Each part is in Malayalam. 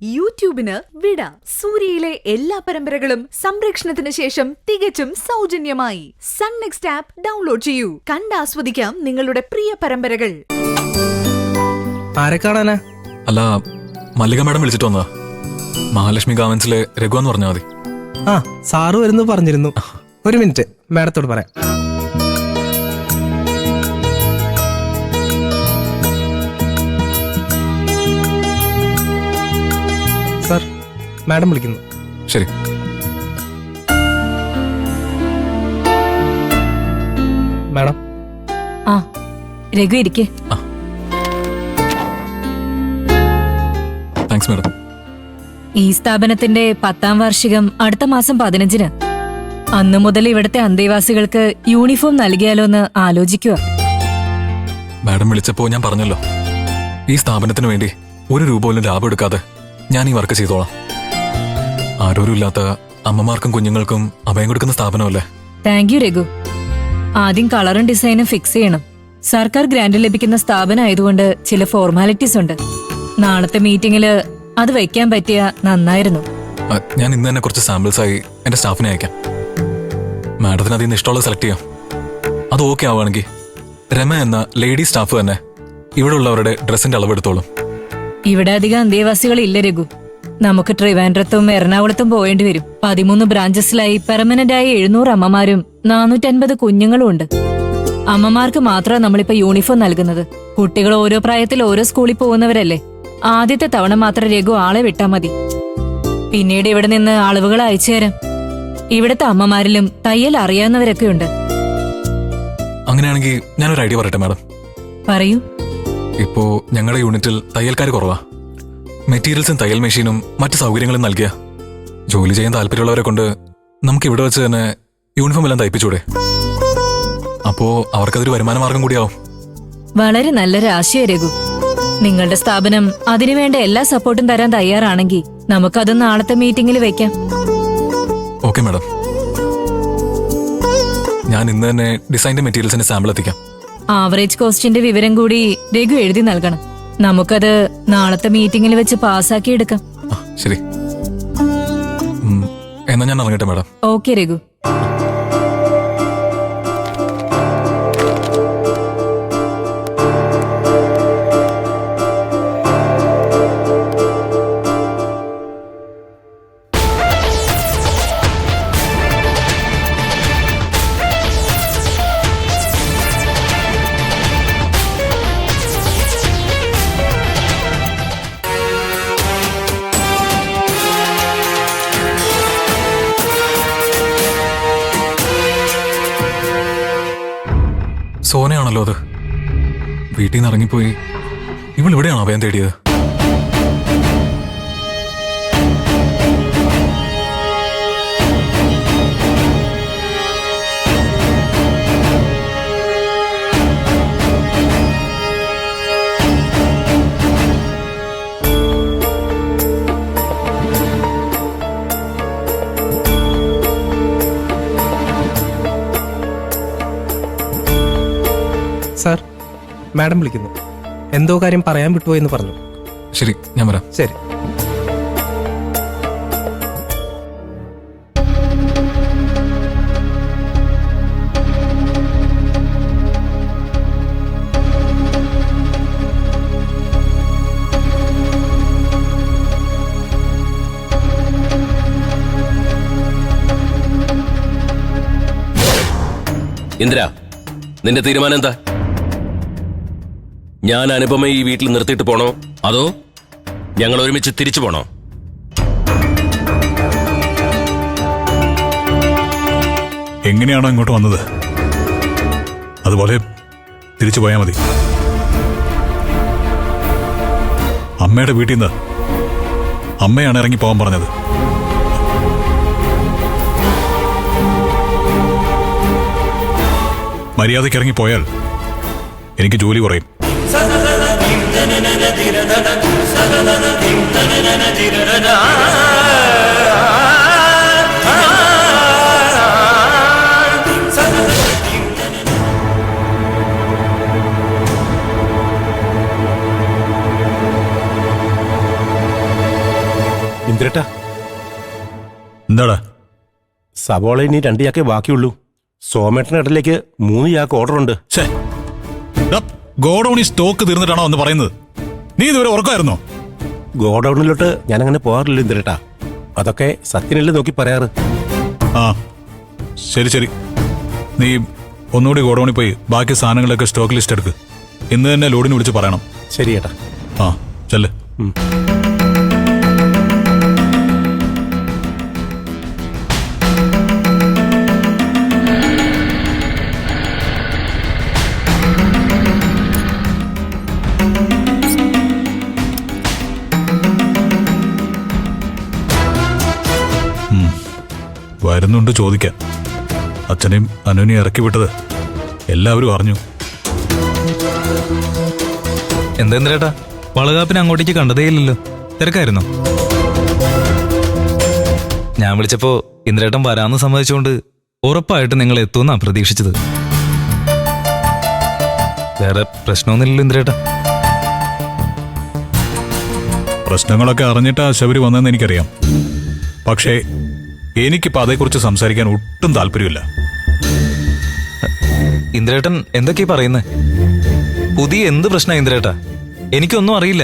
യൂട്യൂബിന് വിട. സൂര്യയിലെ എല്ലാ പരമ്പരകളും സംരക്ഷണത്തിന് ശേഷം തികച്ചും സൗജന്യമായി സൺ നെക്സ്റ്റ് ആപ്പ് ഡൗൺലോഡ് ചെയ്യൂ. കണ്ടാസ്വദിക്കാം നിങ്ങളുടെ പ്രിയ പരമ്പരകൾ. ആരെ കാണാനാ? അല്ല, മല്ലിക മാഡം വിളിച്ചിട്ട് വന്നതാ. മഹാലക്ഷ്മി ഗാർമെന്റ്സിലെ രഘു എന്ന് പറഞ്ഞാൽ മതി. ആ, സാറ് വരുന്നു പറഞ്ഞിരുന്നു. ഒരു മിനിറ്റ്, മാഡത്തോട് പറയാം. സാർ, മാഡം വിളിക്കുന്നു. ശരി. മാഡം. ആ, രഘു ഇരിക്കേ. Thanks madam. ഈ സ്ഥാപനത്തിന്റെ 10ാം വാർഷികം അടുത്ത മാസം 15-ന്. അന്നു മുതൽ ഇവിടുത്തെ അന്തേവാസികൾക്ക് യൂണിഫോം നൽകിയാലോ എന്ന് ആലോചിക്കുക. മാഡം വിളിച്ചപ്പോ ഞാൻ പറഞ്ഞല്ലോ, ഈ സ്ഥാപനത്തിന് വേണ്ടി ഒരു രൂപ പോലും ലാഭം എടുക്കാതെ ഞാൻ ഈ വർക്ക് ചെയ്തോളാം. ആരോരും ഇല്ലാത്ത അമ്മമാർക്കും കുഞ്ഞുങ്ങൾക്കും അഭയം കൊടുക്കുന്ന സ്ഥാപനമല്ലേ. Thank you Raghu. ആദ്യം കളറും ഡിസൈനും ഫിക്സ് ചെയ്യണം. സർക്കാർ ഗ്രാന്റ് ലഭിക്കുന്ന സ്ഥാപനമായതുകൊണ്ട് ചില ഫോർമാലിറ്റീസ് ഉണ്ട്. നാളത്തെ മീറ്റിംഗില് അത് വെക്കാൻ പറ്റിയ നന്നായിരുന്നു. ഞാൻ ഇന്ന് തന്നെ കുറച്ച് സാമ്പിൾസ് ആയി എന്റെ സ്റ്റാഫിനെ അയക്കാം. മാഡത്തിന് അതിൽ നിന്ന് ഇഷ്ടമുള്ളത് സെലക്ട് ചെയ്യാം. അത് ഓക്കെ ആവുകയാണെങ്കിൽ രമ എന്ന ലേഡി സ്റ്റാഫ് തന്നെ ഇവിടെ ഉള്ളവരുടെ ഡ്രസ്സിന്റെ അളവെടുത്തോളും. ഇവിടെ അധികം അന്തേവാസികൾ ഇല്ല രഘു. നമുക്ക് ട്രിവാൻഡ്രത്തും എറണാകുളത്തും പോയേണ്ടി വരും. 13 ബ്രാഞ്ചസിലായി പെർമനന്റായി 700 അമ്മമാരും 450 കുഞ്ഞുങ്ങളും ഉണ്ട്. അമ്മമാർക്ക് മാത്രമാണ് നമ്മളിപ്പോ യൂണിഫോം നൽകുന്നത്. കുട്ടികൾ ഓരോ പ്രായത്തിൽ ഓരോ സ്കൂളിൽ പോകുന്നവരല്ലേ. ആദ്യത്തെ തവണ മാത്രം രഘു ആളെ വിട്ടാ മതി. പിന്നീട് ഇവിടെ നിന്ന് അളവുകൾ അയച്ചു തരാം. ഇവിടുത്തെ അമ്മമാരിലും തയ്യൽ അറിയാവുന്നവരൊക്കെ ഉണ്ട്. അങ്ങനെയാണെങ്കിൽ ഞാനൊരു ഐഡിയ പറയട്ടെ മാഡം. പറയൂ. ഇപ്പോ ഞങ്ങളുടെ യൂണിറ്റിൽ തയ്യൽക്കാർ കുറവാ. മെറ്റീരിയൽസും തയ്യൽ മെഷീനും മറ്റു സൗകര്യങ്ങളും നൽകിയ ജോലി ചെയ്യാൻ താല്പര്യമുള്ളവരെ കൊണ്ട് നമുക്ക് ഇവിടെ വെച്ച് തന്നെ യൂണിഫോം എല്ലാം തയ്പ്പിച്ചൂടെ? അപ്പോ അവർക്കതൊരു വരുമാന മാർഗം കൂടിയാവും. വളരെ നല്ലൊരു ആശയ രഘു. നിങ്ങളുടെ സ്ഥാപനം അതിനുവേണ്ട എല്ലാ സപ്പോർട്ടും തരാൻ തയ്യാറാണെങ്കിൽ നമുക്കത് നാളത്തെ മീറ്റിംഗിൽ വെക്കാം. Okay madam. ഞാൻ ഇന്ന് തന്നെ ഡിസൈൻ്റെ മെറ്റീരിയൽസിന്റെ സാമ്പിൾ എത്തിക്കാം. ആവറേജ് കോസ്റ്റിന്റെ വിവരം കൂടി രഘു എഴുതി നൽകണം. നമുക്കത് നാളത്തെ മീറ്റിംഗിൽ വെച്ച് പാസ്സാക്കി എടുക്കാം. ശരി, എന്നാ ഞാൻ ഇറങ്ങട്ടെ മാഡം. ഓക്കെ രഘു. സോനയാണല്ലോ അത്. വീട്ടിൽ നിന്ന് ഇറങ്ങിപ്പോയി ഇവൾ ഇവിടെയാണോ അഭയം തേടിയത്? സാർ, മാഡം വിളിക്കുന്നു. എന്തോ കാര്യം പറയാൻ വിട്ടുപോയെന്ന് പറഞ്ഞു. ശരി, ഞാൻ വരാം. ശരി. ഇന്ദ്ര, നിന്റെ തീരുമാനം എന്താ? ഞാൻ അനുപമയെ ഈ വീട്ടിൽ നിർത്തിയിട്ട് പോണോ, അതോ ഞങ്ങൾ ഒരുമിച്ച് തിരിച്ചു പോണോ? എങ്ങനെയാണോ ഇങ്ങോട്ട് വന്നത് അതുപോലെ തിരിച്ചു പോയാൽ മതി. അമ്മയുടെ വീട്ടിൽ നിന്ന് അമ്മയാണ് ഇറങ്ങി പോകാൻ പറഞ്ഞത്. മര്യാദയ്ക്ക് ഇറങ്ങിപ്പോയാൽ എനിക്ക് ജോലി കുറയും. ഇന്ദ്രേട്ടാ, എന്താടാ? സവോള ഇനി 2 ചാക്കേ ബാക്കിയുള്ളൂ. സോമേട്ടന്റെ ഇടയിലേക്ക് 3 ചാക്ക് ഓർഡർ ഉണ്ട്. ഛേ, ഗോഡൌണിൽ സ്റ്റോക്ക് തീർന്നിട്ടാണോ എന്ന് പറയുന്നത്? നീ ഇതുവരെ ഉറക്കമായിരുന്നോ? ഗോഡൌണിലോട്ട് ഞാൻ അങ്ങനെ പോകാറില്ല ഇന്ദ്രേട്ടാ. അതൊക്കെ സത്യനല്ലേ നോക്കി പറയാറ്. ആ ശരി ശരി, നീ ഒന്നുകൂടി ഗോഡൌണിൽ പോയി ബാക്കി സാധനങ്ങളൊക്കെ സ്റ്റോക്ക് ലിസ്റ്റ് എടുക്ക്. ഇന്ന് തന്നെ ലോഡിന് വിളിച്ച് പറയണം. ശരി ഏട്ടാ. ആ ചെല്ല്. വരുന്നുണ്ട് ചോദിക്കാൻ. അച്ഛനെയും അനുവിനെയും ഇറക്കി വിട്ടത് എല്ലാവരും അറിഞ്ഞു. എന്തെന്തേട്ടാ, വളകാപ്പിന് അങ്ങോട്ടേക്ക് കണ്ടതേയില്ലല്ലോ. തിരക്കായിരുന്നോ? ഞാൻ വിളിച്ചപ്പോ ഇന്ദ്രേട്ടൻ വരാന്ന് സമ്മതിച്ചുകൊണ്ട് ഉറപ്പായിട്ട് നിങ്ങൾ എത്തുമെന്നാ പ്രതീക്ഷിച്ചത്. വേറെ പ്രശ്നമൊന്നുമില്ലല്ലോ ഇന്ദ്രേട്ട? പ്രശ്നങ്ങളൊക്കെ അറിഞ്ഞിട്ടാ ശബരി വന്നതെന്ന് എനിക്കറിയാം. പക്ഷേ എനിക്കിപ്പോൾ അതേക്കുറിച്ച് സംസാരിക്കാൻ ഒട്ടും താല്പര്യമില്ല. ഇന്ദ്രേട്ടൻ എന്തൊക്കെയാ പറയുന്നേ? പുതിയ എന്ത് പ്രശ്നം ഇന്ദ്രേട്ട? എനിക്കൊന്നും അറിയില്ല.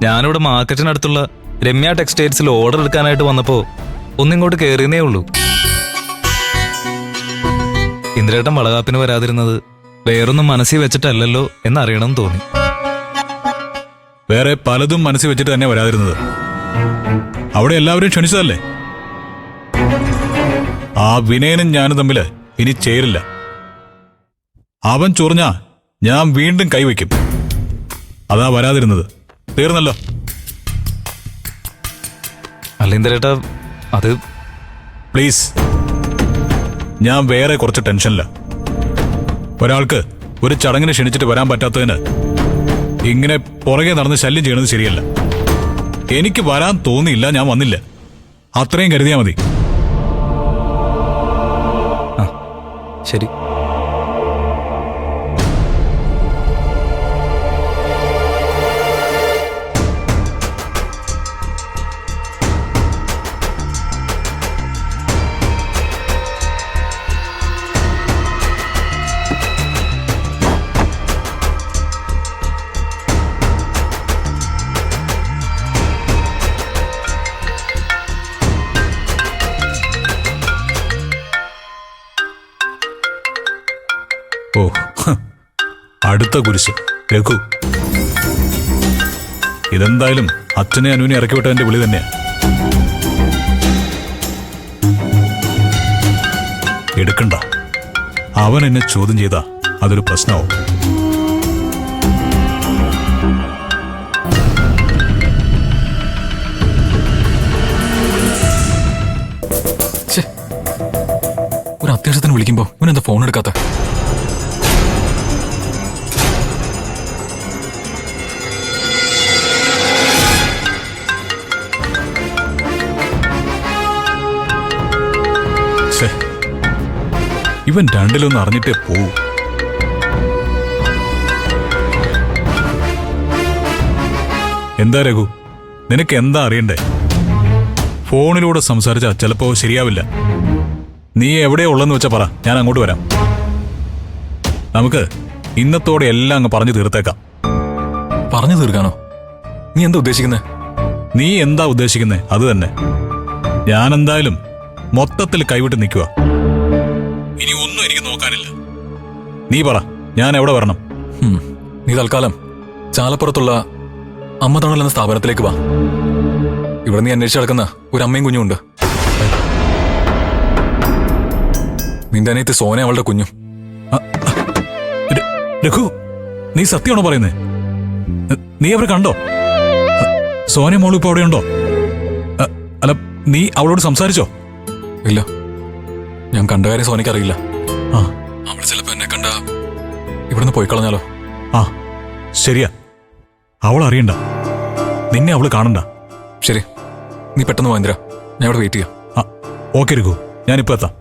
ഞാനിവിടെ മാർക്കറ്റിനടുത്തുള്ള രമ്യ ടെക്സ്റ്റൈൽസിൽ ഓർഡർ എടുക്കാനായിട്ട് വന്നപ്പോ ഒന്നിങ്ങോട്ട് കയറിയതേ ഉള്ളൂ. ഇന്ദ്രേട്ടൻ വളകാപ്പിന് വരാതിരുന്നത് വേറൊന്നും മനസ്സിൽ വെച്ചിട്ടല്ലല്ലോ എന്നറിയണം തോന്നി. വേറെ പലതും മനസ്സിൽ വെച്ചിട്ട് തന്നെ വരാതിരുന്നത്. അവിടെ എല്ലാവരും ക്ഷണിച്ചതല്ലേ. ആ വിനയനും ഞാനും തമ്മിൽ ഇനി ചേരില്ല. അവൻ ചൊറിഞ്ഞാ ഞാൻ വീണ്ടും കൈവയ്ക്കും. അതാ വരാതിരുന്നത്. തീർന്നല്ലോ. അല്ല ഇന്ദ്രേട്ട, അത് പ്ലീസ്, ഞാൻ വേറെ കുറച്ച് ടെൻഷനില്ല. ഒരാൾക്ക് ഒരു ചടങ്ങിന് ക്ഷണിച്ചിട്ട് വരാൻ പറ്റാത്തതിന് ഇങ്ങനെ പുറകെ നടന്ന് ശല്യം ചെയ്യണത് ശരിയല്ല. എനിക്ക് വരാൻ തോന്നിയില്ല, ഞാൻ വന്നില്ല. അത്രയും കരുതിയാ മതി. ശരി. ഓ, അടുത്ത കുരിശ് രഘു. ഇതെന്തായാലും അച്ഛനെ അനുവിനെ ഇറക്കി വിട്ടതിന്റെ വിളി തന്നെയാ. എടുക്കണ്ട. അവൻ എന്നെ ചോദ്യം ചെയ്താ അതൊരു പ്രശ്നമാവും. ഒരു അത്യാവശ്യത്തിന് വിളിക്കുമ്പോ ഇവനെന്താ ഫോൺ എടുക്കാത്ത? ഇവൻ രണ്ടിലൊന്ന് അറിഞ്ഞിട്ടേ പോവൂ. എന്താ രഘു, നിനക്ക് എന്താ അറിയണ്ടേ? ഫോണിലൂടെ സംസാരിച്ചാ ചിലപ്പോ ശരിയാവില്ല. നീ എവിടെയാ ഉള്ളെന്ന് വെച്ചാ പറ, ഞാൻ അങ്ങോട്ട് വരാം. നമുക്ക് ഇന്നത്തോടെ എല്ലാം അങ്ങ് പറഞ്ഞു തീർത്തേക്കാം. പറഞ്ഞു തീർക്കാനോ? നീ എന്താ ഉദ്ദേശിക്കുന്നേ? നീ എന്താ ഉദ്ദേശിക്കുന്നേ അത് തന്നെ. ഞാൻ എന്തായാലും മൊത്തത്തിൽ കൈവിട്ട് നിൽക്കുക. ഇനി ഒന്നും എനിക്ക് നോക്കാനില്ല. നീ പറ, ഞാൻ എവിടെ വരണം? നീ തൽക്കാലം ചാലപ്പുറത്തുള്ള അമ്മ തണൽ എന്ന സ്ഥാപനത്തിലേക്ക് വാ. ഇവിടെ നീ അന്വേഷിച്ച് നടക്കുന്ന ഒരു അമ്മയും കുഞ്ഞും ഉണ്ട്. നിന്റെ അനിയത്തി സോന, അവളുടെ കുഞ്ഞും. രഘു, നീ സത്യമാണോ പറയുന്നേ? നീ അവരെ കണ്ടോ? സോന മോളും ഇപ്പൊ അവിടെയുണ്ടോ? അല്ല, നീ അവളോട് സംസാരിച്ചോ? ഇല്ല, ഞാൻ കണ്ട കാര്യം സോനയ്ക്ക് അറിയില്ല. ആ, അവള് ചിലപ്പോ എന്നെ കണ്ട ഇവിടുന്ന് പോയി കളഞ്ഞാലോ? ആ ശരിയാ, അവൾ അറിയണ്ട, നിന്നെ അവള് കാണണ്ട. ശരി, നീ പെട്ടെന്ന് വാ ഇന്ദ്ര, ഞാൻ ഇവിടെ വെയിറ്റ് ചെയ്യാം. ഓക്കെ രഘു, ഞാനിപ്പോ എത്താം.